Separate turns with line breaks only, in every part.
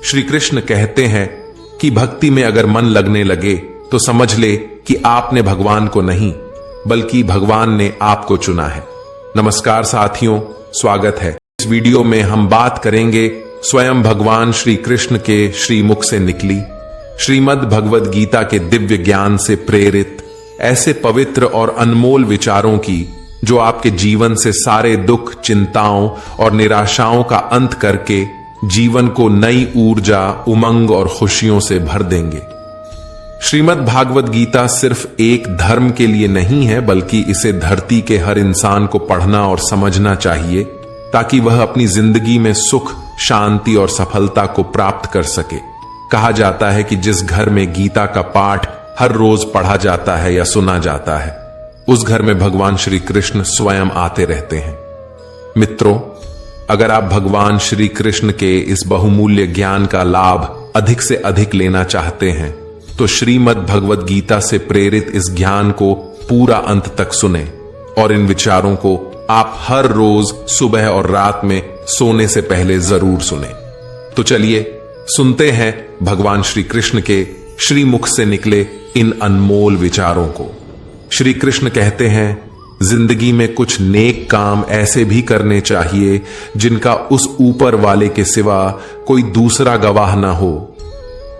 श्री कृष्ण कहते हैं कि भक्ति में अगर मन लगने लगे तो समझ ले कि आपने भगवान को नहीं बल्कि भगवान ने आपको चुना है। नमस्कार साथियों, स्वागत है। इस वीडियो में हम बात करेंगे स्वयं भगवान श्री कृष्ण के श्रीमुख से निकली श्रीमद् भगवद गीता के दिव्य ज्ञान से प्रेरित ऐसे पवित्र और अनमोल विचारों की जो आपके जीवन से सारे दुख, चिंताओं और निराशाओं का अंत करके जीवन को नई ऊर्जा, उमंग और खुशियों से भर देंगे। श्रीमद् भागवत गीता सिर्फ एक धर्म के लिए नहीं है, बल्कि इसे धरती के हर इंसान को पढ़ना और समझना चाहिए ताकि वह अपनी जिंदगी में सुख, शांति और सफलता को प्राप्त कर सके। कहा जाता है कि जिस घर में गीता का पाठ हर रोज पढ़ा जाता है या सुना जाता है, उस घर में भगवान श्री कृष्ण स्वयं आते रहते हैं। मित्रों, अगर आप भगवान श्री कृष्ण के इस बहुमूल्य ज्ञान का लाभ अधिक से अधिक लेना चाहते हैं तो श्रीमद् भगवद गीता से प्रेरित इस ज्ञान को पूरा अंत तक सुने और इन विचारों को आप हर रोज सुबह और रात में सोने से पहले जरूर सुने। तो चलिए सुनते हैं भगवान श्री कृष्ण के श्रीमुख से निकले इन अनमोल विचारों को। श्री कृष्ण कहते हैं, जिंदगी में कुछ नेक काम ऐसे भी करने चाहिए जिनका उस ऊपर वाले के सिवा कोई दूसरा गवाह ना हो।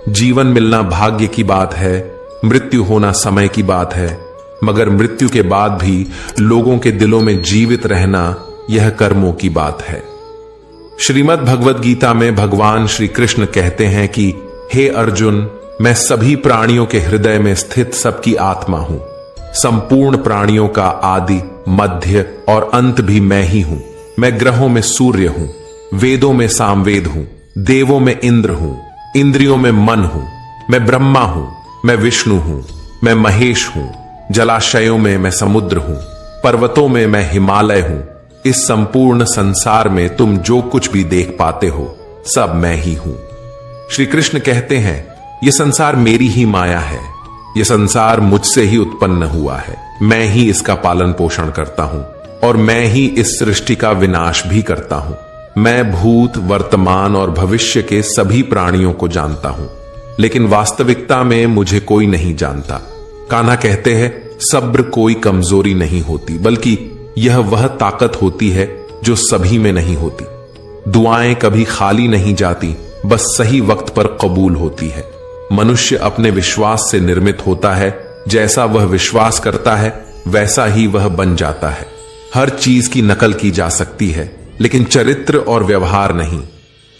जीवन मिलना भाग्य की बात है, मृत्यु होना समय की बात है, मगर मृत्यु के बाद भी लोगों के दिलों में जीवित रहना यह कर्मों की बात है। श्रीमद् भगवद गीता में भगवान श्री कृष्ण कहते हैं कि हे अर्जुन, मैं सभी प्राणियों के हृदय में स्थित सबकी आत्मा हूं। संपूर्ण प्राणियों का आदि, मध्य और अंत भी मैं ही हूं। मैं ग्रहों में सूर्य हूं, वेदों में सामवेद हूं, देवों में इंद्र हूं, इंद्रियों में मन हूं। मैं ब्रह्मा हूं, मैं विष्णु हूं, मैं महेश हूं। जलाशयों में मैं समुद्र हूं, पर्वतों में मैं हिमालय हूं। इस संपूर्ण संसार में तुम जो कुछ भी देख पाते हो सब मैं ही हूं। श्री कृष्ण कहते हैं, यह संसार मेरी ही माया है। यह संसार मुझसे ही उत्पन्न हुआ है। मैं ही इसका पालन पोषण करता हूं और मैं ही इस सृष्टि का विनाश भी करता हूं। मैं भूत, वर्तमान और भविष्य के सभी प्राणियों को जानता हूं, लेकिन वास्तविकता में मुझे कोई नहीं जानता। कान्हा कहते हैं, सब्र कोई कमजोरी नहीं होती, बल्कि यह वह ताकत होती है जो सभी में नहीं होती। दुआएं कभी खाली नहीं जाती, बस सही वक्त पर कबूल होती है। मनुष्य अपने विश्वास से निर्मित होता है। जैसा वह विश्वास करता है वैसा ही वह बन जाता है। हर चीज की नकल की जा सकती है, लेकिन चरित्र और व्यवहार नहीं।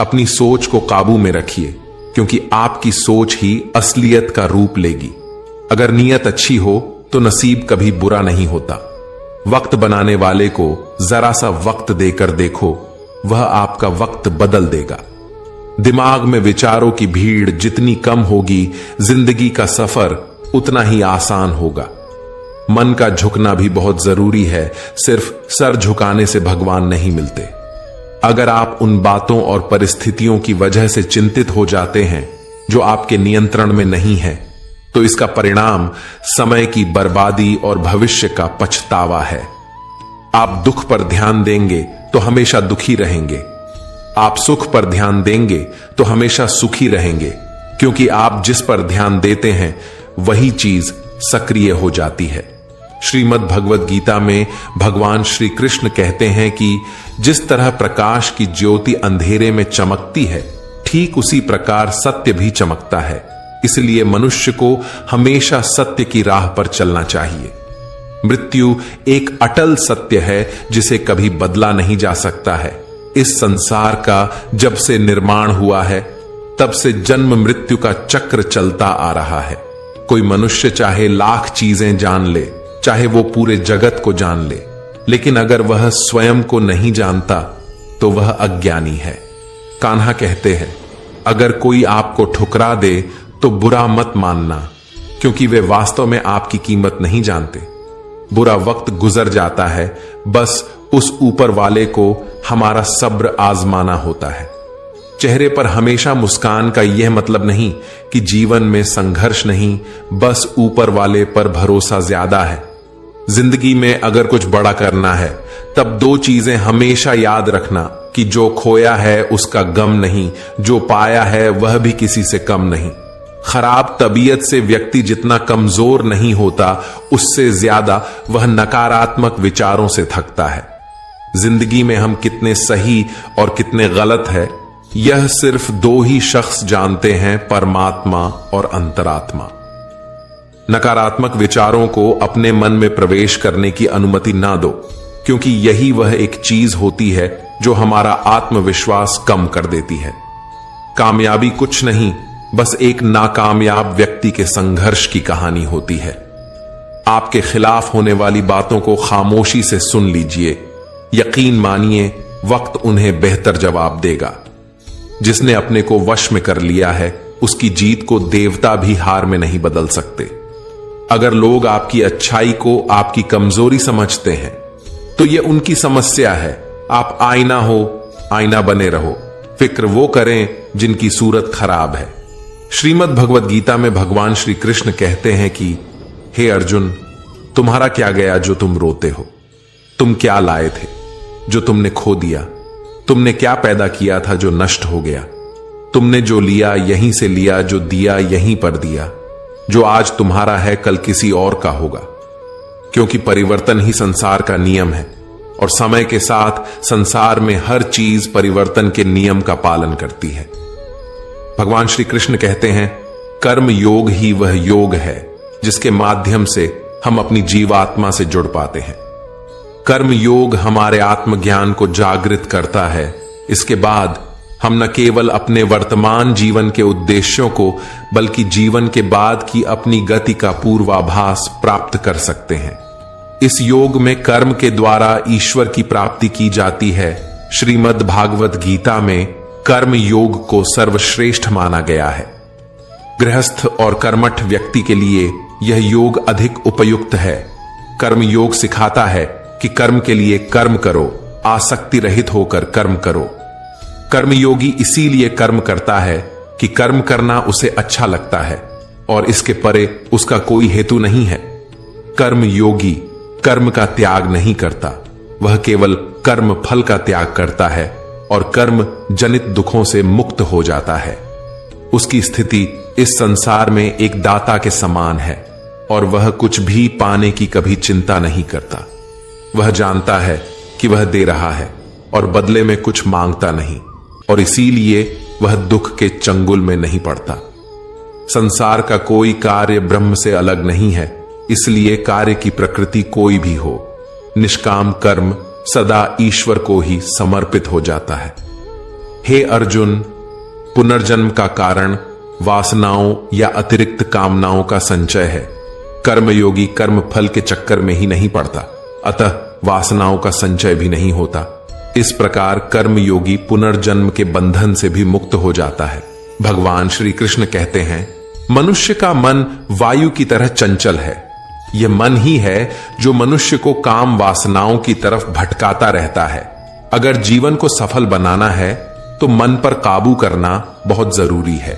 अपनी सोच को काबू में रखिए, क्योंकि आपकी सोच ही असलियत का रूप लेगी। अगर नीयत अच्छी हो तो नसीब कभी बुरा नहीं होता। वक्त बनाने वाले को जरा सा वक्त देकर देखो, वह आपका वक्त बदल देगा। दिमाग में विचारों की भीड़ जितनी कम होगी, जिंदगी का सफर उतना ही आसान होगा। मन का झुकना भी बहुत जरूरी है, सिर्फ सर झुकाने से भगवान नहीं मिलते। अगर आप उन बातों और परिस्थितियों की वजह से चिंतित हो जाते हैं जो आपके नियंत्रण में नहीं है, तो इसका परिणाम समय की बर्बादी और भविष्य का पछतावा है। आप दुख पर ध्यान देंगे तो हमेशा दुखी रहेंगे। आप सुख पर ध्यान देंगे तो हमेशा सुखी रहेंगे, क्योंकि आप जिस पर ध्यान देते हैं वही चीज सक्रिय हो जाती है। श्रीमद् भगवद गीता में भगवान श्री कृष्ण कहते हैं कि जिस तरह प्रकाश की ज्योति अंधेरे में चमकती है, ठीक उसी प्रकार सत्य भी चमकता है। इसलिए मनुष्य को हमेशा सत्य की राह पर चलना चाहिए। मृत्यु एक अटल सत्य है जिसे कभी बदला नहीं जा सकता है। इस संसार का जब से निर्माण हुआ है, तब से जन्म मृत्यु का चक्र चलता आ रहा है। कोई मनुष्य चाहे लाख चीजें जान ले, चाहे वो पूरे जगत को जान ले, लेकिन अगर वह स्वयं को नहीं जानता तो वह अज्ञानी है। कान्हा कहते हैं, अगर कोई आपको ठुकरा दे तो बुरा मत मानना, क्योंकि वे वास्तव में आपकी कीमत नहीं जानते। बुरा वक्त गुजर जाता है, बस उस ऊपर वाले को हमारा सब्र आजमाना होता है। चेहरे पर हमेशा मुस्कान का यह मतलब नहीं कि जीवन में संघर्ष नहीं, बस ऊपर वाले पर भरोसा ज्यादा है। जिंदगी में अगर कुछ बड़ा करना है तब दो चीजें हमेशा याद रखना कि जो खोया है उसका गम नहीं, जो पाया है वह भी किसी से कम नहीं। खराब तबीयत से व्यक्ति जितना कमजोर नहीं होता, उससे ज्यादा वह नकारात्मक विचारों से थकता है। जिंदगी में हम कितने सही और कितने गलत है, यह सिर्फ दो ही शख्स जानते हैं, परमात्मा और अंतरात्मा। नकारात्मक विचारों को अपने मन में प्रवेश करने की अनुमति ना दो, क्योंकि यही वह एक चीज होती है जो हमारा आत्मविश्वास कम कर देती है। कामयाबी कुछ नहीं, बस एक नाकामयाब व्यक्ति के संघर्ष की कहानी होती है। आपके खिलाफ होने वाली बातों को खामोशी से सुन लीजिए। यकीन मानिए, वक्त उन्हें बेहतर जवाब देगा। जिसने अपने को वश में कर लिया है, उसकी जीत को देवता भी हार में नहीं बदल सकते। अगर लोग आपकी अच्छाई को आपकी कमजोरी समझते हैं, तो यह उनकी समस्या है। आप आईना हो, आईना बने रहो। फिक्र वो करें जिनकी सूरत खराब है। श्रीमद् भगवत गीता में भगवान श्री कृष्ण कहते हैं कि हे अर्जुन, तुम्हारा क्या गया जो तुम रोते हो? तुम क्या लाए थे जो तुमने खो दिया? तुमने क्या पैदा किया था जो नष्ट हो गया? तुमने जो लिया यहीं से लिया, जो दिया यहीं पर दिया। जो आज तुम्हारा है कल किसी और का होगा, क्योंकि परिवर्तन ही संसार का नियम है और समय के साथ संसार में हर चीज परिवर्तन के नियम का पालन करती है। भगवान श्री कृष्ण कहते हैं, कर्म योग ही वह योग है जिसके माध्यम से हम अपनी जीवात्मा से जुड़ पाते हैं। कर्म योग हमारे आत्मज्ञान को जागृत करता है। इसके बाद हम न केवल अपने वर्तमान जीवन के उद्देश्यों को, बल्कि जीवन के बाद की अपनी गति का पूर्वाभास प्राप्त कर सकते हैं। इस योग में कर्म के द्वारा ईश्वर की प्राप्ति की जाती है। श्रीमद् भागवत गीता में कर्म योग को सर्वश्रेष्ठ माना गया है। गृहस्थ और कर्मठ व्यक्ति के लिए यह योग अधिक उपयुक्त है। कर्म योग सिखाता है कि कर्म के लिए कर्म करो, आसक्ति रहित होकर कर्म करो। कर्मयोगी इसीलिए कर्म करता है कि कर्म करना उसे अच्छा लगता है और इसके परे उसका कोई हेतु नहीं है। कर्मयोगी कर्म का त्याग नहीं करता, वह केवल कर्म फल का त्याग करता है और कर्म जनित दुखों से मुक्त हो जाता है। उसकी स्थिति इस संसार में एक दाता के समान है और वह कुछ भी पाने की कभी चिंता नहीं करता। वह जानता है कि वह दे रहा है और बदले में कुछ मांगता नहीं, और इसीलिए वह दुख के चंगुल में नहीं पड़ता। संसार का कोई कार्य ब्रह्म से अलग नहीं है, इसलिए कार्य की प्रकृति कोई भी हो, निष्काम कर्म सदा ईश्वर को ही समर्पित हो जाता है। हे अर्जुन, पुनर्जन्म का कारण वासनाओं या अतिरिक्त कामनाओं का संचय है। कर्मयोगी कर्म फल के चक्कर में ही नहीं पड़ता, अतः वासनाओं का संचय भी नहीं होता। इस प्रकार कर्मयोगी पुनर्जन्म के बंधन से भी मुक्त हो जाता है। भगवान श्री कृष्ण कहते हैं, मनुष्य का मन वायु की तरह चंचल है। यह मन ही है जो मनुष्य को काम वासनाओं की तरफ भटकाता रहता है। अगर जीवन को सफल बनाना है तो मन पर काबू करना बहुत जरूरी है।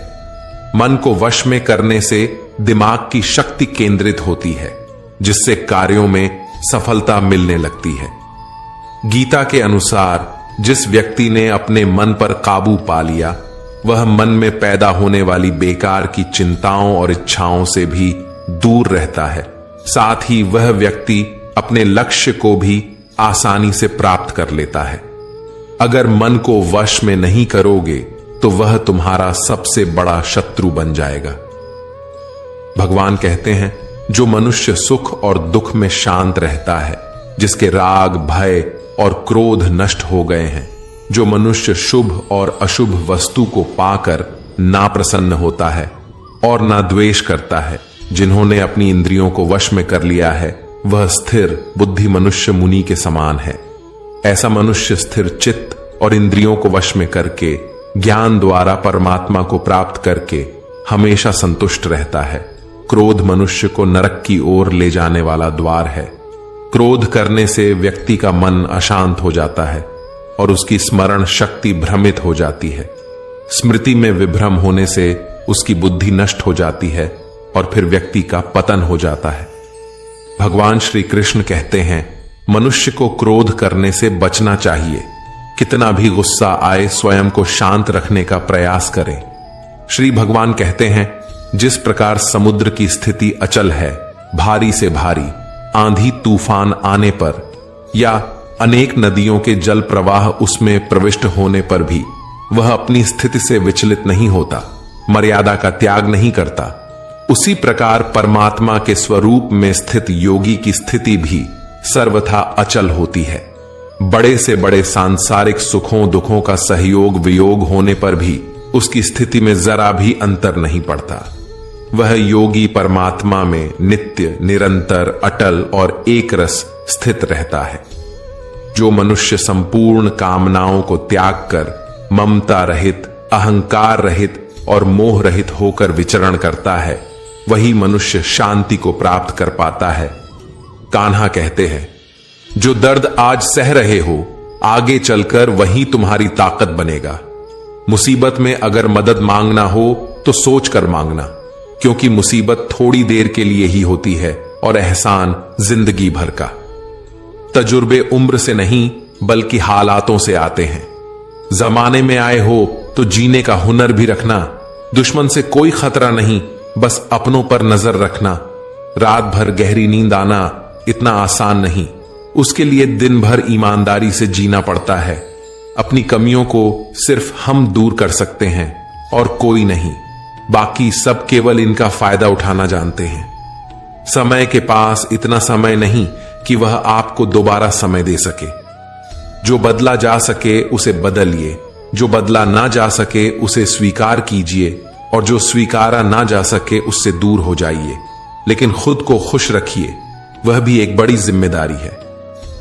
मन को वश में करने से दिमाग की शक्ति केंद्रित होती है, जिससे कार्यों में सफलता मिलने लगती है। गीता के अनुसार जिस व्यक्ति ने अपने मन पर काबू पा लिया, वह मन में पैदा होने वाली बेकार की चिंताओं और इच्छाओं से भी दूर रहता है। साथ ही वह व्यक्ति अपने लक्ष्य को भी आसानी से प्राप्त कर लेता है। अगर मन को वश में नहीं करोगे तो वह तुम्हारा सबसे बड़ा शत्रु बन जाएगा। भगवान कहते हैं, जो मनुष्य सुख और दुख में शांत रहता है, जिसके राग, भय और क्रोध नष्ट हो गए हैं, जो मनुष्य शुभ और अशुभ वस्तु को पाकर ना प्रसन्न होता है और ना द्वेष करता है, जिन्होंने अपनी इंद्रियों को वश में कर लिया है, वह स्थिर बुद्धि मनुष्य मुनि के समान है। ऐसा मनुष्य स्थिर चित्त और इंद्रियों को वश में करके ज्ञान द्वारा परमात्मा को प्राप्त करके हमेशा संतुष्ट रहता है। क्रोध मनुष्य को नरक की ओर ले जाने वाला द्वार है। क्रोध करने से व्यक्ति का मन अशांत हो जाता है और उसकी स्मरण शक्ति भ्रमित हो जाती है। स्मृति में विभ्रम होने से उसकी बुद्धि नष्ट हो जाती है और फिर व्यक्ति का पतन हो जाता है। भगवान श्री कृष्ण कहते हैं, मनुष्य को क्रोध करने से बचना चाहिए। कितना भी गुस्सा आए स्वयं को शांत रखने का प्रयास करें। श्री भगवान कहते हैं, जिस प्रकार समुद्र की स्थिति अचल है, भारी से भारी आंधी तूफान आने पर या अनेक नदियों के जल प्रवाह उसमें प्रविष्ट होने पर भी वह अपनी स्थिति से विचलित नहीं होता, मर्यादा का त्याग नहीं करता, उसी प्रकार परमात्मा के स्वरूप में स्थित योगी की स्थिति भी सर्वथा अचल होती है। बड़े से बड़े सांसारिक सुखों दुखों का सहयोग वियोग होने पर भी उसकी स्थिति में जरा भी अंतर नहीं पड़ता। वह योगी परमात्मा में नित्य निरंतर अटल और एक रस स्थित रहता है। जो मनुष्य संपूर्ण कामनाओं को त्याग कर ममता रहित, अहंकार रहित और मोह रहित होकर विचरण करता है, वही मनुष्य शांति को प्राप्त कर पाता है। कान्हा कहते हैं, जो दर्द आज सह रहे हो, आगे चलकर वही तुम्हारी ताकत बनेगा। मुसीबत में अगर मदद मांगना हो तो सोच कर मांगना, क्योंकि मुसीबत थोड़ी देर के लिए ही होती है और एहसान जिंदगी भर का। तजुर्बे उम्र से नहीं बल्कि हालातों से आते हैं। जमाने में आए हो तो जीने का हुनर भी रखना। दुश्मन से कोई खतरा नहीं, बस अपनों पर नजर रखना। रात भर गहरी नींद आना इतना आसान नहीं, उसके लिए दिन भर ईमानदारी से जीना पड़ता है। अपनी कमियों को सिर्फ हम दूर कर सकते हैं और कोई नहीं, बाकी सब केवल इनका फायदा उठाना जानते हैं। समय के पास इतना समय नहीं कि वह आपको दोबारा समय दे सके। जो बदला जा सके उसे बदलिए, जो बदला ना जा सके उसे स्वीकार कीजिए और जो स्वीकारा ना जा सके उससे दूर हो जाइए। लेकिन खुद को खुश रखिए, वह भी एक बड़ी जिम्मेदारी है।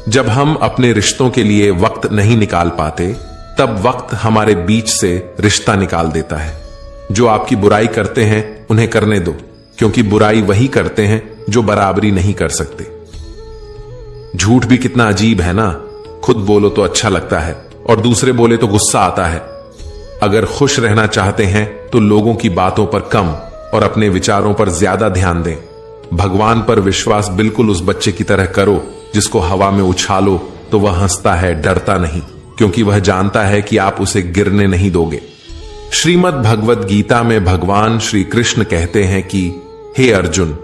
जब हम अपने रिश्तों के लिए वक्त नहीं निकाल पाते, तब वक्त हमारे बीच से रिश्ता निकाल देता है। जो आपकी बुराई करते हैं उन्हें करने दो, क्योंकि बुराई वही करते हैं जो बराबरी नहीं कर सकते। झूठ भी कितना अजीब है ना, खुद बोलो तो अच्छा लगता है और दूसरे बोले तो गुस्सा आता है। अगर खुश रहना चाहते हैं तो लोगों की बातों पर कम और अपने विचारों पर ज्यादा ध्यान दें। भगवान पर विश्वास बिल्कुल उस बच्चे की तरह करो जिसको हवा में उछालो तो वह हंसता है, डरता नहीं, क्योंकि वह जानता है कि आप उसे गिरने नहीं दोगे। श्रीमद् भगवत गीता में भगवान श्री कृष्ण कहते हैं कि हे अर्जुन,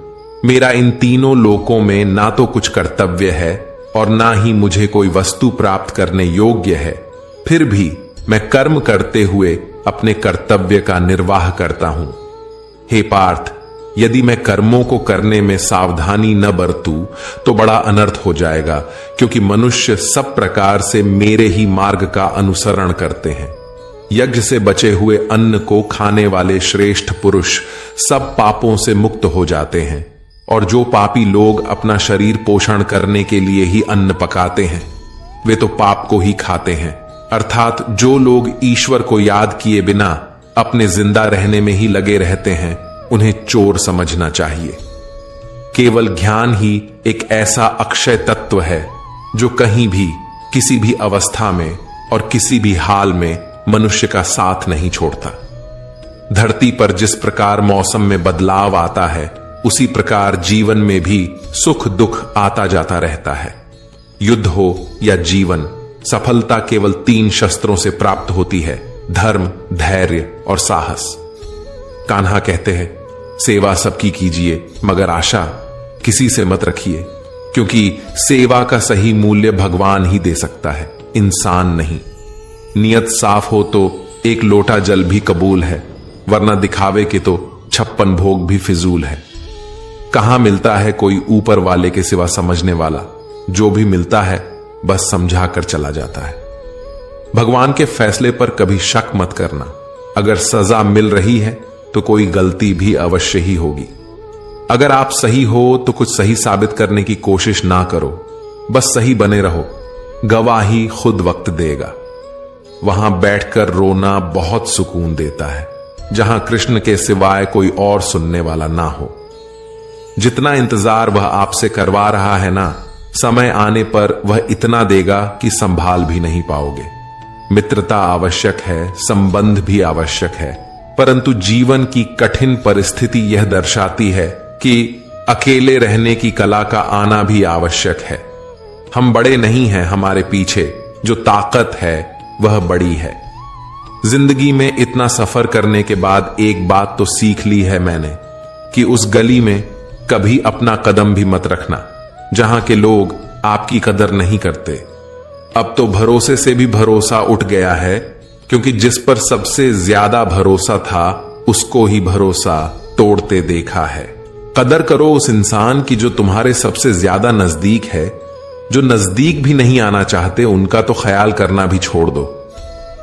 मेरा इन तीनों लोकों में ना तो कुछ कर्तव्य है और ना ही मुझे कोई वस्तु प्राप्त करने योग्य है, फिर भी मैं कर्म करते हुए अपने कर्तव्य का निर्वाह करता हूं। हे पार्थ, यदि मैं कर्मों को करने में सावधानी न बरतूं तो बड़ा अनर्थ हो जाएगा, क्योंकि मनुष्य सब प्रकार से मेरे ही मार्ग का अनुसरण करते हैं। यज्ञ से बचे हुए अन्न को खाने वाले श्रेष्ठ पुरुष सब पापों से मुक्त हो जाते हैं, और जो पापी लोग अपना शरीर पोषण करने के लिए ही अन्न पकाते हैं, वे तो पाप को ही खाते हैं। अर्थात जो लोग ईश्वर को याद किए बिना अपने जिंदा रहने में ही लगे रहते हैं, उन्हें चोर समझना चाहिए। केवल ज्ञान ही एक ऐसा अक्षय तत्व है जो कहीं भी, किसी भी अवस्था में और किसी भी हाल में मनुष्य का साथ नहीं छोड़ता। धरती पर जिस प्रकार मौसम में बदलाव आता है, उसी प्रकार जीवन में भी सुख दुख आता जाता रहता है। युद्ध हो या जीवन, सफलता केवल 3 शस्त्रों से प्राप्त होती है: धर्म, धैर्य और साहस। कान्हा कहते हैं, सेवा सबकी कीजिए मगर आशा किसी से मत रखिए, क्योंकि सेवा का सही मूल्य भगवान ही दे सकता है, इंसान नहीं। नियत साफ हो तो 1 लोटा जल भी कबूल है, वरना दिखावे के तो 56 भोग भी फिजूल है। कहां मिलता है कोई ऊपर वाले के सिवा समझने वाला? जो भी मिलता है बस समझा कर चला जाता है। भगवान के फैसले पर कभी शक मत करना। अगर सजा मिल रही है तो कोई गलती भी अवश्य ही होगी। अगर आप सही हो तो कुछ सही साबित करने की कोशिश ना करो, बस सही बने रहो। गवाही खुद वक्त देगा। वहां बैठकर रोना बहुत सुकून देता है, जहां कृष्ण के सिवाय कोई और सुनने वाला ना हो। जितना इंतजार वह आपसे करवा रहा है ना, समय आने पर वह इतना देगा कि संभाल भी नहीं पाओगे। मित्रता आवश्यक है, संबंध भी आवश्यक है, परंतु जीवन की कठिन परिस्थिति यह दर्शाती है कि अकेले रहने की कला का आना भी आवश्यक है। हम बड़े नहीं हैं, हमारे पीछे जो ताकत है वह बड़ी है। जिंदगी में इतना सफर करने के बाद एक बात तो सीख ली है मैंने कि उस गली में कभी अपना कदम भी मत रखना जहां के लोग आपकी कदर नहीं करते। अब तो भरोसे से भी भरोसा उठ गया है, क्योंकि जिस पर सबसे ज्यादा भरोसा था उसको ही भरोसा तोड़ते देखा है। कदर करो उस इंसान की जो तुम्हारे सबसे ज्यादा नजदीक है। जो नजदीक भी नहीं आना चाहते उनका तो ख्याल करना भी छोड़ दो।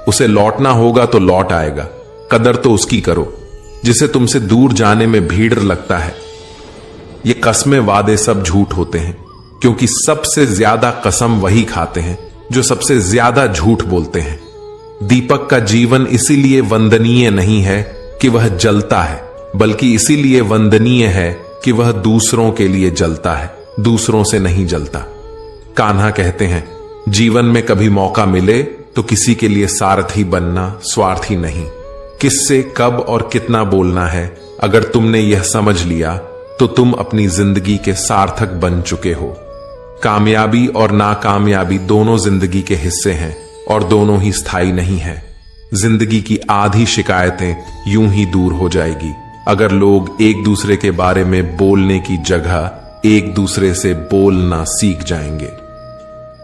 उसे लौटना होगा तो लौट आएगा। कदर तो उसकी करो जिसे तुमसे दूर जाने में भीड़ लगता है। ये कस्में वादे सब झूठ होते हैं, क्योंकि सबसे ज्यादा कसम वही खाते हैं जो सबसे ज्यादा झूठ बोलते हैं। दीपक का जीवन इसीलिए वंदनीय नहीं है कि वह जलता है, बल्कि इसीलिए वंदनीय है कि वह दूसरों के लिए जलता है, दूसरों से नहीं जलता। कान्हा कहते हैं, जीवन में कभी मौका मिले तो किसी के लिए सारथी बनना, स्वार्थी नहीं। किससे कब और कितना बोलना है, अगर तुमने यह समझ लिया तो तुम अपनी जिंदगी के सार्थक बन चुके हो। कामयाबी और नाकामयाबी दोनों जिंदगी के हिस्से हैं और दोनों ही स्थायी नहीं है। जिंदगी की आधी शिकायतें यूं ही दूर हो जाएगी अगर लोग एक दूसरे के बारे में बोलने की जगह एक दूसरे से बोलना सीख जाएंगे।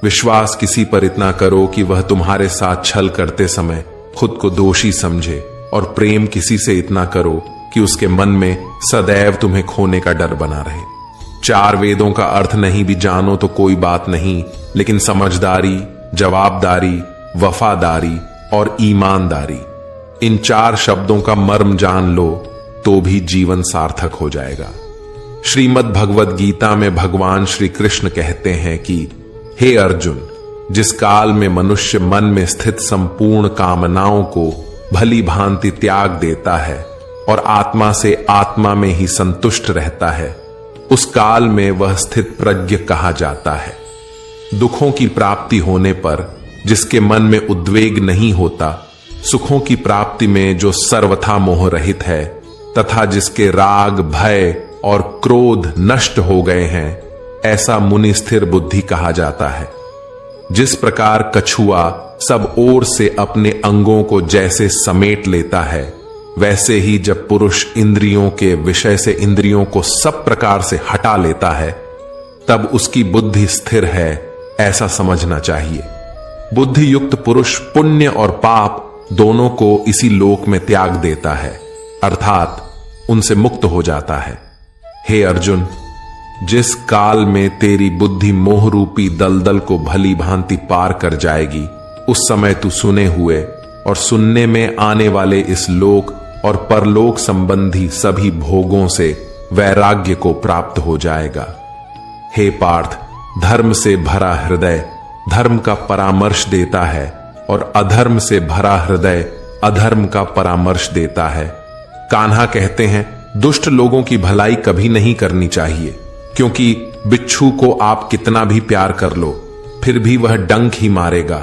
विश्वास किसी पर इतना करो कि वह तुम्हारे साथ छल करते समय खुद को दोषी समझे, और प्रेम किसी से इतना करो कि उसके मन में सदैव तुम्हें खोने का डर बना रहे। 4 वेदों का अर्थ नहीं भी जानो तो कोई बात नहीं, लेकिन समझदारी, जवाबदारी, वफादारी और ईमानदारी, इन 4 शब्दों का मर्म जान लो तो भी जीवन सार्थक हो जाएगा। श्रीमद् भगवद गीता में भगवान श्री कृष्ण कहते हैं कि हे अर्जुन, जिस काल में मनुष्य मन में स्थित संपूर्ण कामनाओं को भली भांति त्याग देता है और आत्मा से आत्मा में ही संतुष्ट रहता है, उस काल में वह स्थित प्रज्ञ कहा जाता है। दुखों की प्राप्ति होने पर जिसके मन में उद्वेग नहीं होता, सुखों की प्राप्ति में जो सर्वथा मोह रहित है, तथा जिसके राग, भय और क्रोध नष्ट हो गए हैं, ऐसा मुनि स्थिर बुद्धि कहा जाता है। जिस प्रकार कछुआ सब ओर से अपने अंगों को जैसे समेट लेता है, वैसे ही जब पुरुष इंद्रियों के विषय से इंद्रियों को सब प्रकार से हटा लेता है, तब उसकी बुद्धि स्थिर है, ऐसा समझना चाहिए। बुद्धि युक्त पुरुष पुण्य और पाप दोनों को इसी लोक में त्याग देता है, अर्थात उनसे मुक्त हो जाता है। हे अर्जुन, जिस काल में तेरी बुद्धि मोह रूपी दलदल को भली भांति पार कर जाएगी, उस समय तू सुने हुए और सुनने में आने वाले इस लोक और परलोक संबंधी सभी भोगों से वैराग्य को प्राप्त हो जाएगा। हे पार्थ, धर्म से भरा हृदय धर्म का परामर्श देता है और अधर्म से भरा हृदय अधर्म का परामर्श देता है। कान्हा कहते हैं, दुष्ट लोगों की भलाई कभी नहीं करनी चाहिए, क्योंकि बिच्छू को आप कितना भी प्यार कर लो फिर भी वह डंक ही मारेगा।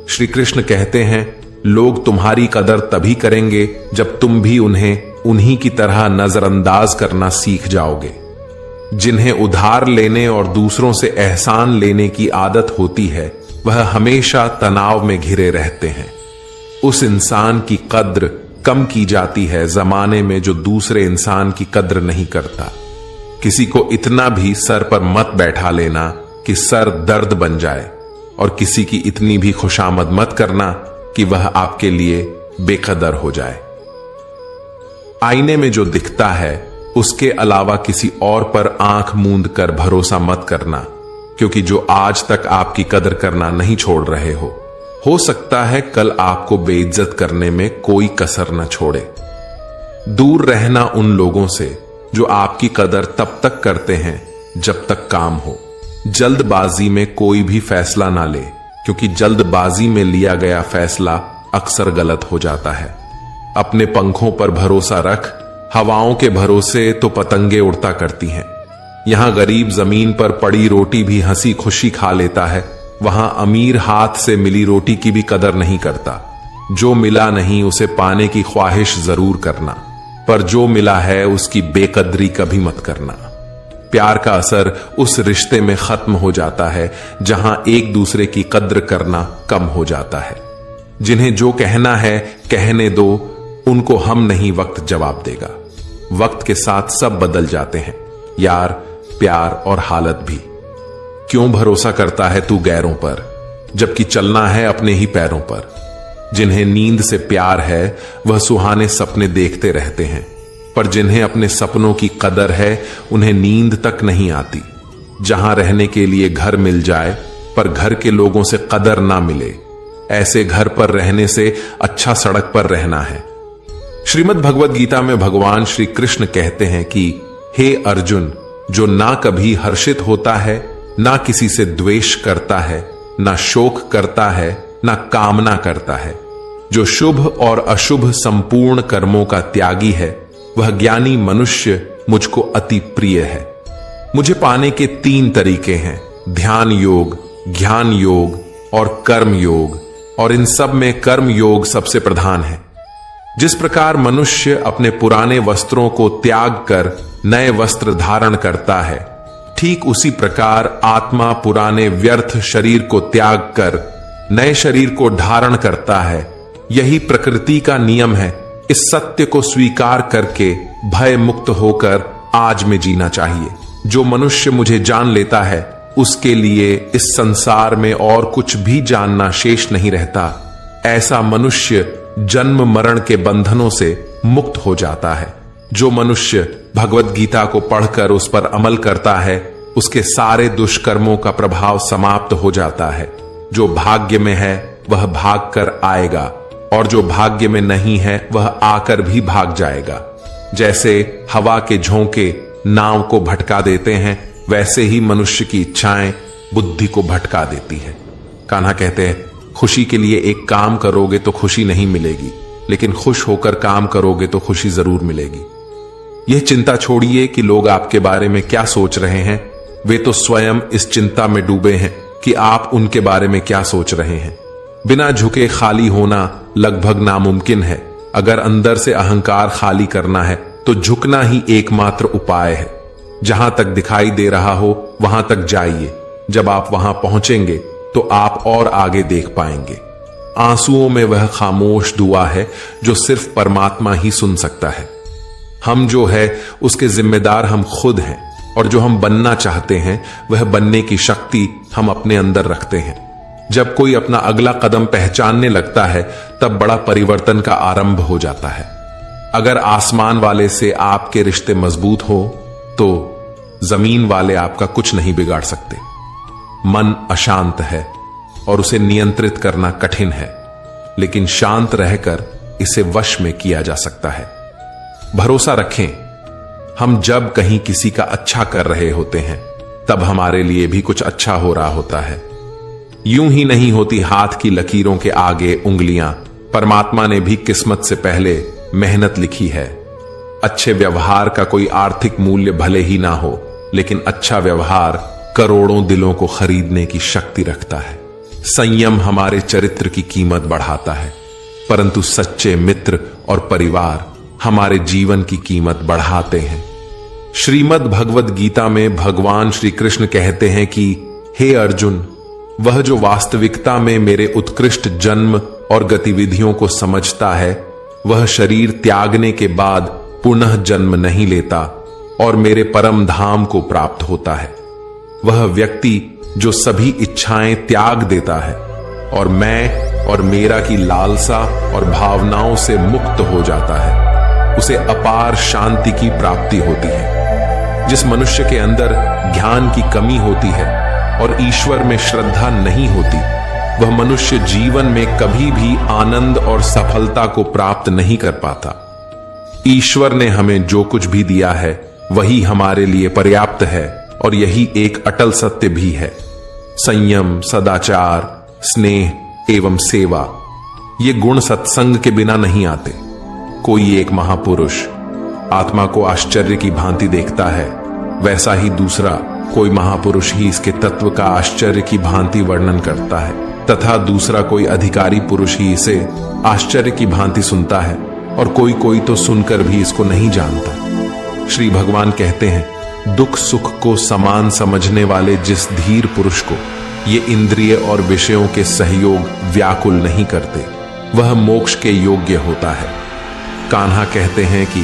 श्री कृष्ण कहते हैं, लोग तुम्हारी कदर तभी करेंगे जब तुम भी उन्हें उन्हीं की तरह नजरअंदाज करना सीख जाओगे। जिन्हें उधार लेने और दूसरों से एहसान लेने की आदत होती है, वह हमेशा तनाव में घिरे रहते हैं। उस इंसान की कद्र कम की जाती है जमाने में जो दूसरे इंसान की कद्र नहीं करता। किसी को इतना भी सर पर मत बैठा लेना कि सर दर्द बन जाए, और किसी की इतनी भी खुशामद मत करना कि वह आपके लिए बेकदर हो जाए। आईने में जो दिखता है उसके अलावा किसी और पर आंख मूंद कर भरोसा मत करना, क्योंकि जो आज तक आपकी कदर करना नहीं छोड़ रहे हो सकता है कल आपको बेइज्जत करने में कोई कसर न छोड़े। दूर रहना उन लोगों से जो आपकी कदर तब तक करते हैं जब तक काम हो। जल्दबाजी में कोई भी फैसला ना ले, क्योंकि जल्दबाजी में लिया गया फैसला अक्सर गलत हो जाता है। अपने पंखों पर भरोसा रख, हवाओं के भरोसे तो पतंगे उड़ता करती हैं। यहां गरीब जमीन पर पड़ी रोटी भी हंसी खुशी खा लेता है, वहां अमीर हाथ से मिली रोटी की भी कदर नहीं करता। जो मिला नहीं उसे पाने की ख्वाहिश जरूर करना, पर जो मिला है उसकी बेकदरी कभी मत करना। प्यार का असर उस रिश्ते में खत्म हो जाता है जहां एक दूसरे की कद्र करना कम हो जाता है। जिन्हें जो कहना है कहने दो, उनको हम नहीं वक्त जवाब देगा। वक्त के साथ सब बदल जाते हैं, यार, प्यार और हालत भी। क्यों भरोसा करता है तू गैरों पर, जबकि चलना है अपने ही पैरों पर। जिन्हें नींद से प्यार है वह सुहाने सपने देखते रहते हैं, पर जिन्हें अपने सपनों की कदर है उन्हें नींद तक नहीं आती। जहां रहने के लिए घर मिल जाए पर घर के लोगों से कदर ना मिले, ऐसे घर पर रहने से अच्छा सड़क पर रहना है। श्रीमद् भगवद गीता में भगवान श्री कृष्ण कहते हैं कि हे अर्जुन, जो ना कभी हर्षित होता है, ना किसी से द्वेष करता है, ना शोक करता है, ना कामना करता है, जो शुभ और अशुभ संपूर्ण कर्मों का त्यागी है, वह ज्ञानी मनुष्य मुझको अति प्रिय है। मुझे पाने के 3 तरीके हैं, ध्यान योग, ज्ञान योग और कर्म योग, और इन सब में कर्म योग सबसे प्रधान है। जिस प्रकार मनुष्य अपने पुराने वस्त्रों को त्याग कर नए वस्त्र धारण करता है, ठीक उसी प्रकार आत्मा पुराने व्यर्थ शरीर को त्याग कर नए शरीर को धारण करता है। यही प्रकृति का नियम है। इस सत्य को स्वीकार करके भय मुक्त होकर आज में जीना चाहिए। जो मनुष्य मुझे जान लेता है, उसके लिए इस संसार में और कुछ भी जानना शेष नहीं रहता। ऐसा मनुष्य जन्म मरण के बंधनों से मुक्त हो जाता है। जो मनुष्य भगवत गीता को पढ़कर उस पर अमल करता है, उसके सारे दुष्कर्मों का प्रभाव समाप्त हो जाता है। जो भाग्य में है वह भाग कर आएगा, और जो भाग्य में नहीं है वह आकर भी भाग जाएगा। जैसे हवा के झोंके नाव को भटका देते हैं, वैसे ही मनुष्य की इच्छाएं बुद्धि को भटका देती है। कान्हा कहते हैं, खुशी के लिए एक काम करोगे तो खुशी नहीं मिलेगी, लेकिन खुश होकर काम करोगे तो खुशी जरूर मिलेगी। यह चिंता छोड़िए कि लोग आपके बारे में क्या सोच रहे हैं। वे तो स्वयं इस चिंता में डूबे हैं कि आप उनके बारे में क्या सोच रहे हैं। बिना झुके खाली होना लगभग नामुमकिन है। अगर अंदर से अहंकार खाली करना है तो झुकना ही एकमात्र उपाय है। जहां तक दिखाई दे रहा हो वहां तक जाइए। जब आप वहां पहुंचेंगे तो आप और आगे देख पाएंगे। आंसुओं में वह खामोश दुआ है जो सिर्फ परमात्मा ही सुन सकता है। हम जो है उसके जिम्मेदार हम खुद हैं, और जो हम बनना चाहते हैं वह बनने की शक्ति हम अपने अंदर रखते हैं। जब कोई अपना अगला कदम पहचानने लगता है, तब बड़ा परिवर्तन का आरंभ हो जाता है। अगर आसमान वाले से आपके रिश्ते मजबूत हो तो जमीन वाले आपका कुछ नहीं बिगाड़ सकते। मन अशांत है और उसे नियंत्रित करना कठिन है, लेकिन शांत रहकर इसे वश में किया जा सकता है। भरोसा रखें, हम जब कहीं किसी का अच्छा कर रहे होते हैं, तब हमारे लिए भी कुछ अच्छा हो रहा होता है। यूं ही नहीं होती हाथ की लकीरों के आगे उंगलियां। परमात्मा ने भी किस्मत से पहले मेहनत लिखी है। अच्छे व्यवहार का कोई आर्थिक मूल्य भले ही ना हो, लेकिन अच्छा व्यवहार करोड़ों दिलों को खरीदने की शक्ति रखता है। संयम हमारे चरित्र की कीमत बढ़ाता है, परंतु सच्चे मित्र और परिवार हमारे जीवन की कीमत बढ़ाते हैं। श्रीमद् भगवद गीता में भगवान श्री कृष्ण कहते हैं कि हे अर्जुन, वह जो वास्तविकता में मेरे उत्कृष्ट जन्म और गतिविधियों को समझता है, वह शरीर त्यागने के बाद पुनः जन्म नहीं लेता और मेरे परम धाम को प्राप्त होता है। वह व्यक्ति जो सभी इच्छाएं त्याग देता है और मैं और मेरा की लालसा और भावनाओं से मुक्त हो जाता है, उसे अपार शांति की प्राप्ति होती है। जिस मनुष्य के अंदर ज्ञान की कमी होती है और ईश्वर में श्रद्धा नहीं होती, वह मनुष्य जीवन में कभी भी आनंद और सफलता को प्राप्त नहीं कर पाता। ईश्वर ने हमें जो कुछ भी दिया है वही हमारे लिए पर्याप्त है, और यही एक अटल सत्य भी है। संयम, सदाचार, स्नेह एवं सेवा, ये गुण सत्संग के बिना नहीं आते। कोई एक महापुरुष आत्मा को आश्चर्य की भांति देखता है, वैसा ही दूसरा कोई महापुरुष ही इसके तत्व का आश्चर्य की भांति वर्णन करता है, तथा दूसरा कोई अधिकारी पुरुष ही इसे आश्चर्य की भांति सुनता है, और कोई कोई तो सुनकर भी इसको नहीं जानता। श्री भगवान कहते हैं, दुख सुख को समान समझने वाले जिस धीर पुरुष को ये इंद्रिय और विषयों के सहयोग व्याकुल नहीं करते, वह मोक्ष के योग्य होता है। कान्हा कहते हैं कि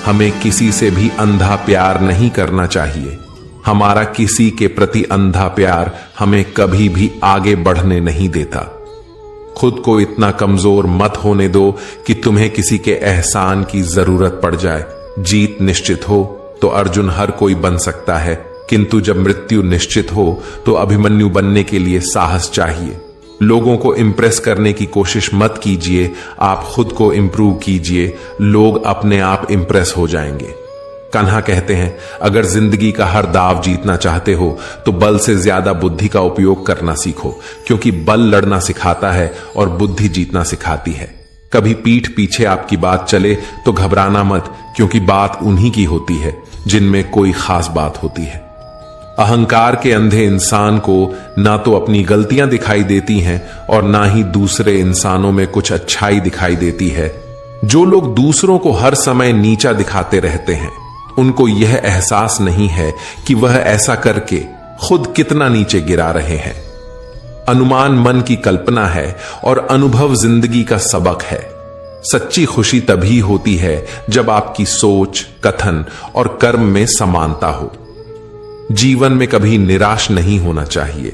हमें किसी से भी अंधा प्यार नहीं करना चाहिए। हमारा किसी के प्रति अंधा प्यार हमें कभी भी आगे बढ़ने नहीं देता। खुद को इतना कमजोर मत होने दो कि तुम्हें किसी के एहसान की जरूरत पड़ जाए। जीत निश्चित हो तो अर्जुन हर कोई बन सकता है, किंतु जब मृत्यु निश्चित हो तो अभिमन्यु बनने के लिए साहस चाहिए। लोगों को इंप्रेस करने की कोशिश मत कीजिए, आप खुद को इंप्रूव कीजिए, लोग अपने आप इंप्रेस हो जाएंगे। कान्हा कहते हैं, अगर जिंदगी का हर दाव जीतना चाहते हो तो बल से ज्यादा बुद्धि का उपयोग करना सीखो, क्योंकि बल लड़ना सिखाता है और बुद्धि जीतना सिखाती है। कभी पीठ पीछे आपकी बात चले तो घबराना मत, क्योंकि बात उन्हीं की होती है जिनमें कोई खास बात होती है। अहंकार के अंधे इंसान को ना तो अपनी गलतियां दिखाई देती हैं और ना ही दूसरे इंसानों में कुछ अच्छाई दिखाई देती है। जो लोग दूसरों को हर समय नीचा दिखाते रहते हैं, उनको यह एहसास नहीं है कि वह ऐसा करके खुद कितना नीचे गिरा रहे हैं। अनुमान मन की कल्पना है और अनुभव जिंदगी का सबक है। सच्ची खुशी तभी होती है जब आपकी सोच, कथन और कर्म में समानता हो। जीवन में कभी निराश नहीं होना चाहिए,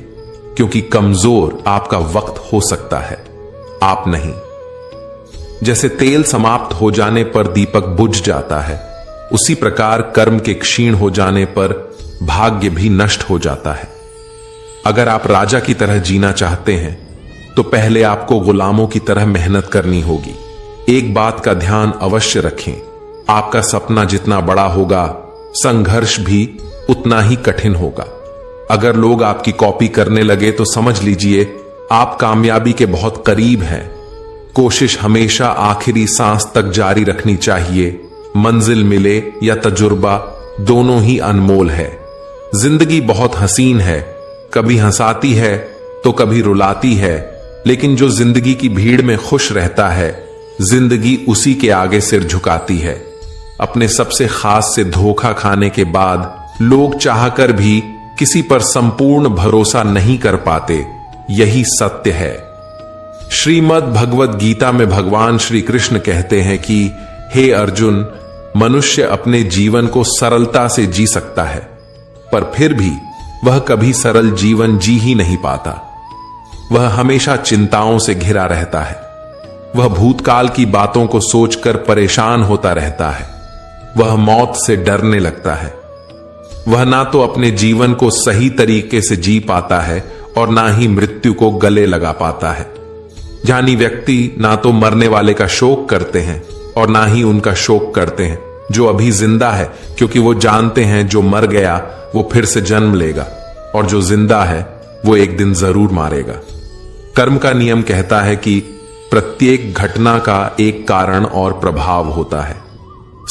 क्योंकि कमजोर आपका वक्त हो सकता है, आप नहीं। जैसे तेल समाप्त हो जाने पर दीपक बुझ जाता है, उसी प्रकार कर्म के क्षीण हो जाने पर भाग्य भी नष्ट हो जाता है। अगर आप राजा की तरह जीना चाहते हैं तो पहले आपको गुलामों की तरह मेहनत करनी होगी। एक बात का ध्यान अवश्य रखें, आपका सपना जितना बड़ा होगा, संघर्ष भी उतना ही कठिन होगा। अगर लोग आपकी कॉपी करने लगे तो समझ लीजिए आप कामयाबी के बहुत करीब हैं। कोशिश हमेशा आखिरी सांस तक जारी रखनी चाहिए। मंजिल मिले या तजुर्बा, दोनों ही अनमोल है। जिंदगी बहुत हसीन है, कभी हंसाती है तो कभी रुलाती है, लेकिन जो जिंदगी की भीड़ में खुश रहता है, जिंदगी उसी के आगे सिर झुकाती है। अपने सबसे खास से धोखा खाने के बाद लोग चाहकर भी किसी पर संपूर्ण भरोसा नहीं कर पाते, यही सत्य है। श्रीमद् भगवद गीता में भगवान श्री कृष्ण कहते हैं कि हे अर्जुन, मनुष्य अपने जीवन को सरलता से जी सकता है, पर फिर भी वह कभी सरल जीवन जी ही नहीं पाता। वह हमेशा चिंताओं से घिरा रहता है। वह भूतकाल की बातों को सोचकर परेशान होता रहता है। वह मौत से डरने लगता है। वह ना तो अपने जीवन को सही तरीके से जी पाता है और ना ही मृत्यु को गले लगा पाता है। ज्ञानी व्यक्ति ना तो मरने वाले का शोक करते हैं और ना ही उनका शोक करते हैं जो अभी जिंदा है, क्योंकि वो जानते हैं जो मर गया वो फिर से जन्म लेगा और जो जिंदा है वो एक दिन जरूर मारेगा। कर्म का नियम कहता है कि प्रत्येक घटना का एक कारण और प्रभाव होता है।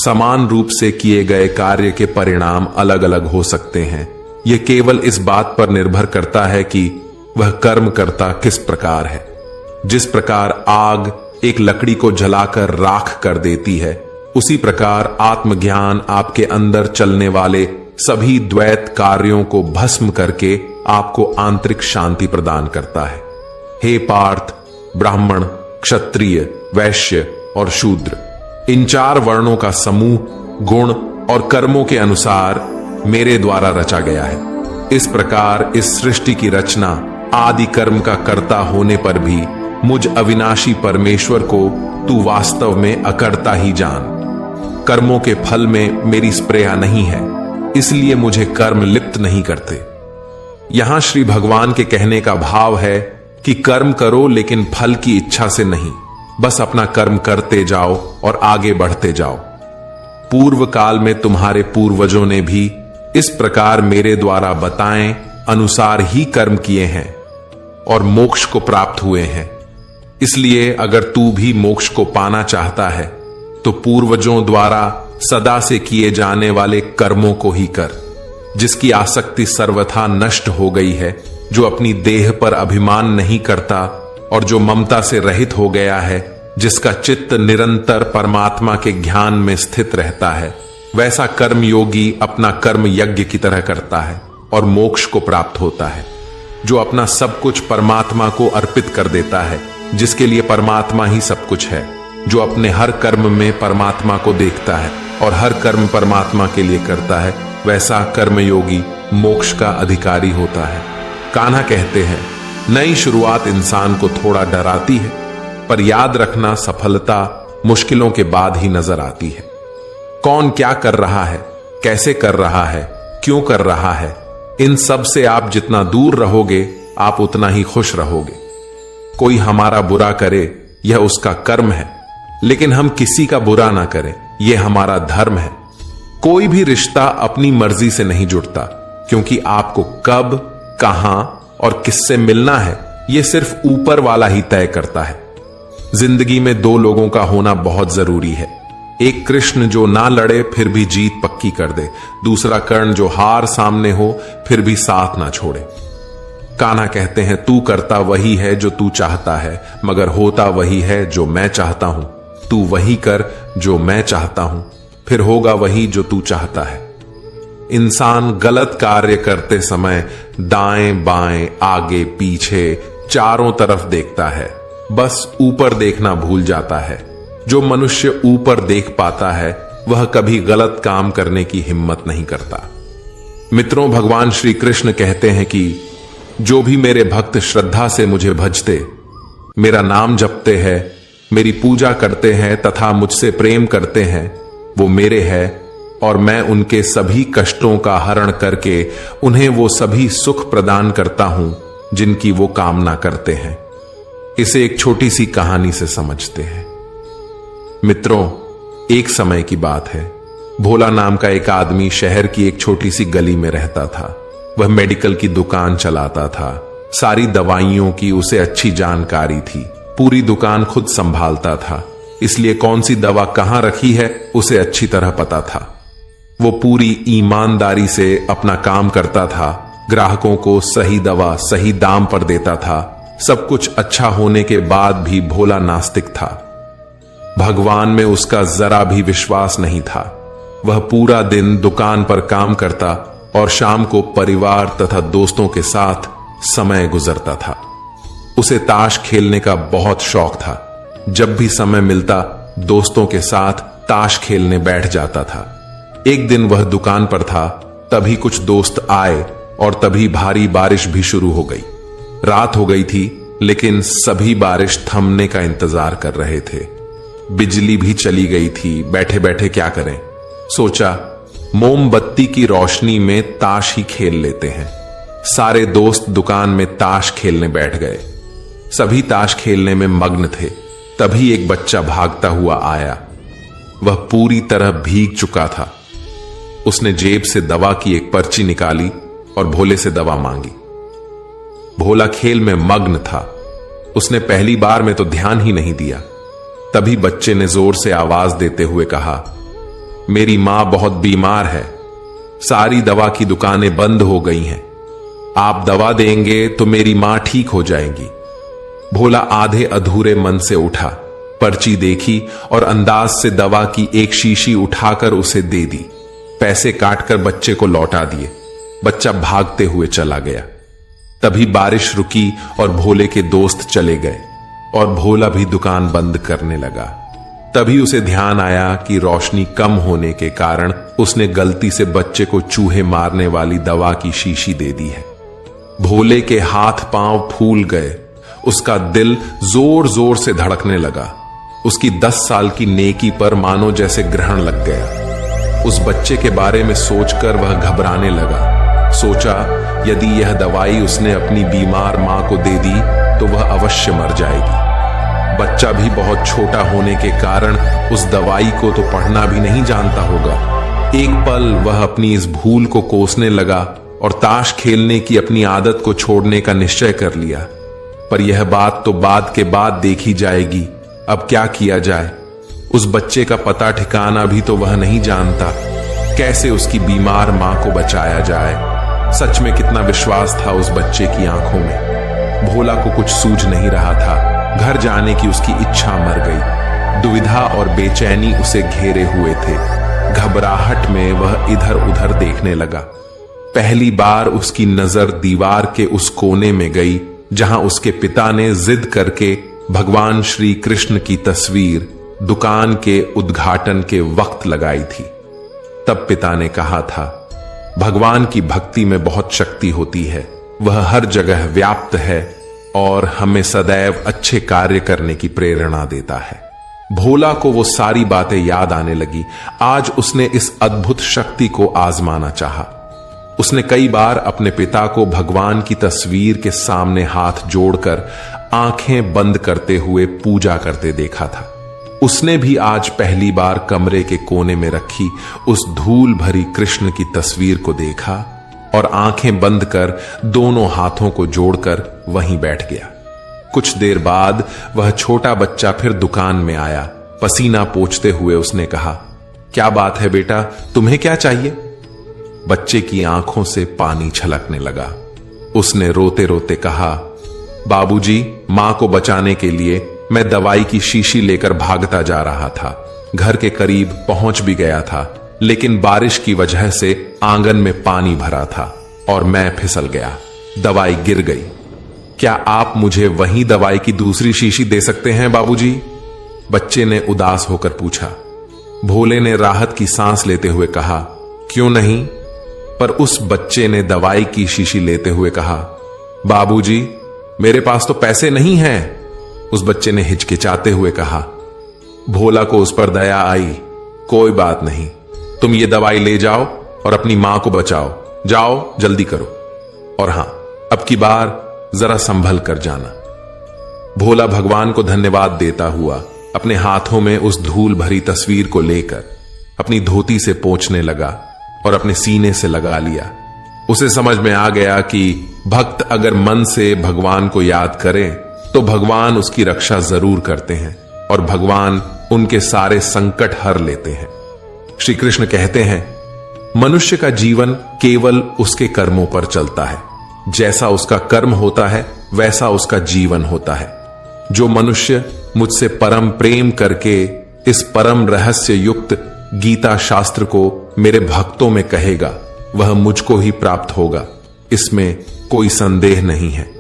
समान रूप से किए गए कार्य के परिणाम अलग अलग हो सकते हैं। यह केवल इस बात पर निर्भर करता है कि वह कर्म करता किस प्रकार है। जिस प्रकार आग एक लकड़ी को जलाकर राख कर देती है, उसी प्रकार आत्मज्ञान आपके अंदर चलने वाले सभी द्वैत कार्यों को भस्म करके आपको आंतरिक शांति प्रदान करता है। हे पार्थ, ब्राह्मण, क्षत्रिय, वैश्य और शूद्र, इन चार वर्णों का समूह गुण और कर्मों के अनुसार मेरे द्वारा रचा गया है। इस प्रकार इस सृष्टि की रचना आदि कर्म का कर्ता होने पर भी मुझ अविनाशी परमेश्वर को तू वास्तव में अकर्ता ही जान। कर्मों के फल में मेरी स्प्रेया नहीं है, इसलिए मुझे कर्म लिप्त नहीं करते। यहां श्री भगवान के कहने का भाव है कि कर्म करो लेकिन फल की इच्छा से नहीं, बस अपना कर्म करते जाओ और आगे बढ़ते जाओ। पूर्व काल में तुम्हारे पूर्वजों ने भी इस प्रकार मेरे द्वारा बताएं अनुसार ही कर्म किए हैं और मोक्ष को प्राप्त हुए हैं। इसलिए अगर तू भी मोक्ष को पाना चाहता है तो पूर्वजों द्वारा सदा से किए जाने वाले कर्मों को ही कर। जिसकी आसक्ति सर्वथा नष्ट हो गई है, जो अपनी देह पर अभिमान नहीं करता और जो ममता से रहित हो गया है, जिसका चित्त निरंतर परमात्मा के ज्ञान में स्थित रहता है, वैसा कर्मयोगी अपना कर्म यज्ञ की तरह करता है और मोक्ष को प्राप्त होता है। जो अपना सब कुछ परमात्मा को अर्पित कर देता है, जिसके लिए परमात्मा ही सब कुछ है, जो अपने हर कर्म में परमात्मा को देखता है और हर कर्म परमात्मा के लिए करता है, वैसा कर्मयोगी मोक्ष का अधिकारी होता है। कान्हा कहते हैं, नई शुरुआत इंसान को थोड़ा डराती है, पर याद रखना सफलता मुश्किलों के बाद ही नजर आती है। कौन क्या कर रहा है, कैसे कर रहा है, क्यों कर रहा है, इन सब से आप जितना दूर रहोगे आप उतना ही खुश रहोगे। कोई हमारा बुरा करे यह उसका कर्म है, लेकिन हम किसी का बुरा ना करें यह हमारा धर्म है। कोई भी रिश्ता अपनी मर्जी से नहीं जुड़ता, क्योंकि आपको कब, कहां और किससे मिलना है यह सिर्फ ऊपर वाला ही तय करता है। जिंदगी में दो लोगों का होना बहुत जरूरी है। एक कृष्ण जो ना लड़े फिर भी जीत पक्की कर दे, दूसरा कर्ण जो हार सामने हो फिर भी साथ ना छोड़े। कान्हा कहते हैं, तू करता वही है जो तू चाहता है, मगर होता वही है जो मैं चाहता हूं। तू वही कर जो मैं चाहता हूं, फिर होगा वही जो तू चाहता है। इंसान गलत कार्य करते समय दाएं बाएं आगे पीछे चारों तरफ देखता है, बस ऊपर देखना भूल जाता है। जो मनुष्य ऊपर देख पाता है वह कभी गलत काम करने की हिम्मत नहीं करता। मित्रों, भगवान श्री कृष्ण कहते हैं कि जो भी मेरे भक्त श्रद्धा से मुझे भजते, मेरा नाम जपते हैं, मेरी पूजा करते हैं तथा मुझसे प्रेम करते हैं, वो मेरे हैं और मैं उनके सभी कष्टों का हरण करके उन्हें वो सभी सुख प्रदान करता हूं जिनकी वो कामना करते हैं। इसे एक छोटी सी कहानी से समझते हैं। मित्रों, एक समय की बात है। भोला नाम का एक आदमी शहर की एक छोटी सी गली में रहता था। वह मेडिकल की दुकान चलाता था। सारी दवाइयों की उसे अच्छी जानकारी थी। पूरी दुकान खुद संभालता था, इसलिए कौन सी दवा कहां रखी है उसे अच्छी तरह पता था। वो पूरी ईमानदारी से अपना काम करता था, ग्राहकों को सही दवा सही दाम पर देता था। सब कुछ अच्छा होने के बाद भी भोला नास्तिक था। भगवान में उसका जरा भी विश्वास नहीं था। वह पूरा दिन दुकान पर काम करता और शाम को परिवार तथा दोस्तों के साथ समय गुजरता था। उसे ताश खेलने का बहुत शौक था। जब भी समय मिलता दोस्तों के साथ ताश खेलने बैठ जाता था। एक दिन वह दुकान पर था, तभी कुछ दोस्त आए और तभी भारी बारिश भी शुरू हो गई। रात हो गई थी, लेकिन सभी बारिश थमने का इंतजार कर रहे थे। बिजली भी चली गई थी। बैठे बैठे क्या करें, सोचा मोमबत्ती की रोशनी में ताश ही खेल लेते हैं। सारे दोस्त दुकान में ताश खेलने बैठ गए। सभी ताश खेलने में मग्न थे। तभी एक बच्चा भागता हुआ आया। वह पूरी तरह भीग चुका था। उसने जेब से दवा की एक पर्ची निकाली और भोले से दवा मांगी। भोला खेल में मग्न था। उसने पहली बार में तो ध्यान ही नहीं दिया। तभी बच्चे ने जोर से आवाज देते हुए कहा, मेरी मां बहुत बीमार है, सारी दवा की दुकानें बंद हो गई हैं। आप दवा देंगे तो मेरी मां ठीक हो जाएगी। भोला आधे अधूरे मन से उठा, पर्ची देखी और अंदाज से दवा की एक शीशी उठाकर उसे दे दी। पैसे काटकर बच्चे को लौटा दिए। बच्चा भागते हुए चला गया। तभी बारिश रुकी और भोले के दोस्त चले गए और भोला भी दुकान बंद करने लगा। तभी उसे ध्यान आया कि रोशनी कम होने के कारण उसने गलती से बच्चे को चूहे मारने वाली दवा की शीशी दे दी है। भोले के हाथ पांव फूल गए। उसका दिल जोर जोर से धड़कने लगा। उसकी 10 साल की नेकी पर मानो जैसे ग्रहण लग गया। उस बच्चे के बारे में सोचकर वह घबराने लगा। सोचा, यदि यह दवाई उसने अपनी बीमार मां को दे दी तो वह अवश्य मर जाएगी। बच्चा भी बहुत छोटा होने के कारण उस दवाई को तो पढ़ना भी नहीं जानता होगा। एक पल वह अपनी इस भूल को कोसने लगा और ताश खेलने की अपनी आदत को छोड़ने का निश्चय कर लिया। पर यह बात तो बाद के बाद देखी जाएगी। अब क्या किया जाए? उस बच्चे का पता ठिकाना भी तो वह नहीं जानता। कैसे उसकी बीमार मां को बचाया जाए? सच में कितना विश्वास था उस बच्चे की आंखों में। भोला को कुछ सूझ नहीं रहा था। घर जाने की उसकी इच्छा मर गई। दुविधा और बेचैनी उसे घेरे हुए थे। घबराहट में वह इधर उधर देखने लगा। पहली बार उसकी नजर दीवार के उस कोने में गई जहां उसके पिता ने जिद करके भगवान श्री कृष्ण की तस्वीर दुकान के उद्घाटन के वक्त लगाई थी। तब पिता ने कहा था, भगवान की भक्ति में बहुत शक्ति होती है, वह हर जगह व्याप्त है और हमें सदैव अच्छे कार्य करने की प्रेरणा देता है। भोला को वो सारी बातें याद आने लगी। आज उसने इस अद्भुत शक्ति को आजमाना चाहा। उसने कई बार अपने पिता को भगवान की तस्वीर के सामने हाथ जोड़कर आंखें बंद करते हुए पूजा करते देखा था। उसने भी आज पहली बार कमरे के कोने में रखी उस धूल भरी कृष्ण की तस्वीर को देखा और आंखें बंद कर दोनों हाथों को जोड़कर वहीं बैठ गया। कुछ देर बाद वह छोटा बच्चा फिर दुकान में आया। पसीना पोंछते हुए उसने कहा, क्या बात है बेटा, तुम्हें क्या चाहिए? बच्चे की आंखों से पानी छलकने लगा। उसने रोते रोते कहा, बाबूजी, मां को बचाने के लिए मैं दवाई की शीशी लेकर भागता जा रहा था। घर के करीब पहुंच भी गया था, लेकिन बारिश की वजह से आंगन में पानी भरा था और मैं फिसल गया। दवाई गिर गई। क्या आप मुझे वही दवाई की दूसरी शीशी दे सकते हैं बाबूजी? बच्चे ने उदास होकर पूछा। भोले ने राहत की सांस लेते हुए कहा, क्यों नहीं? पर उस बच्चे ने दवाई की शीशी लेते हुए कहा, बाबूजी, मेरे पास तो पैसे नहीं हैं। उस बच्चे ने हिचकिचाते हुए कहा। भोला को उस पर दया आई। कोई बात नहीं, तुम ये दवाई ले जाओ और अपनी मां को बचाओ। जाओ, जल्दी करो, और हां, अब की बार जरा संभल कर जाना। भोला भगवान को धन्यवाद देता हुआ अपने हाथों में उस धूल भरी तस्वीर को लेकर अपनी धोती से पोंछने लगा और अपने सीने से लगा लिया। उसे समझ में आ गया कि भक्त अगर मन से भगवान को याद करे तो भगवान उसकी रक्षा जरूर करते हैं और भगवान उनके सारे संकट हर लेते हैं। श्री कृष्ण कहते हैं, मनुष्य का जीवन केवल उसके कर्मों पर चलता है। जैसा उसका कर्म होता है वैसा उसका जीवन होता है। जो मनुष्य मुझसे परम प्रेम करके इस परम रहस्य युक्त गीता शास्त्र को मेरे भक्तों में कहेगा, वह मुझको ही प्राप्त होगा, इसमें कोई संदेह नहीं है।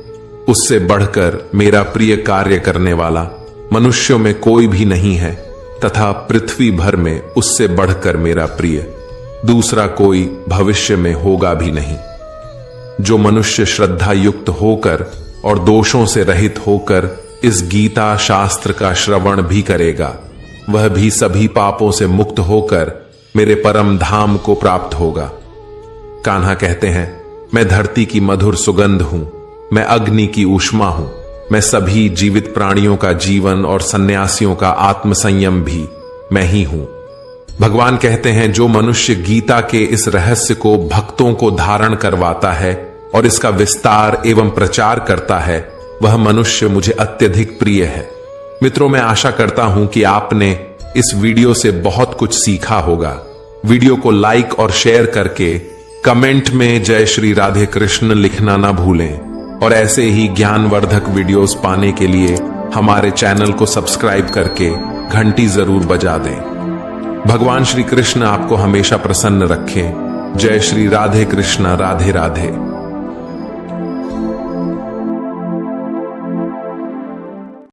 उससे बढ़कर मेरा प्रिय कार्य करने वाला मनुष्यों में कोई भी नहीं है, तथा पृथ्वी भर में उससे बढ़कर मेरा प्रिय दूसरा कोई भविष्य में होगा भी नहीं। जो मनुष्य श्रद्धा युक्त होकर और दोषों से रहित होकर इस गीता शास्त्र का श्रवण भी करेगा, वह भी सभी पापों से मुक्त होकर मेरे परम धाम को प्राप्त होगा। कान्हा कहते हैं, मैं धरती की मधुर सुगंध हूं, मैं अग्नि की ऊष्मा हूं, मैं सभी जीवित प्राणियों का जीवन और सन्यासियों का आत्मसंयम भी मैं ही हूं। भगवान कहते हैं, जो मनुष्य गीता के इस रहस्य को भक्तों को धारण करवाता है और इसका विस्तार एवं प्रचार करता है, वह मनुष्य मुझे अत्यधिक प्रिय है। मित्रों, मैं आशा करता हूं कि आपने इस वीडियो से बहुत कुछ सीखा होगा। वीडियो को लाइक और शेयर करके कमेंट में जय श्री राधे कृष्ण लिखना ना भूलें और ऐसे ही ज्ञानवर्धक वीडियोस पाने के लिए हमारे चैनल को सब्सक्राइब करके घंटी जरूर बजा दें। भगवान श्री कृष्ण आपको हमेशा प्रसन्न रखें। जय श्री राधे कृष्ण। राधे राधे।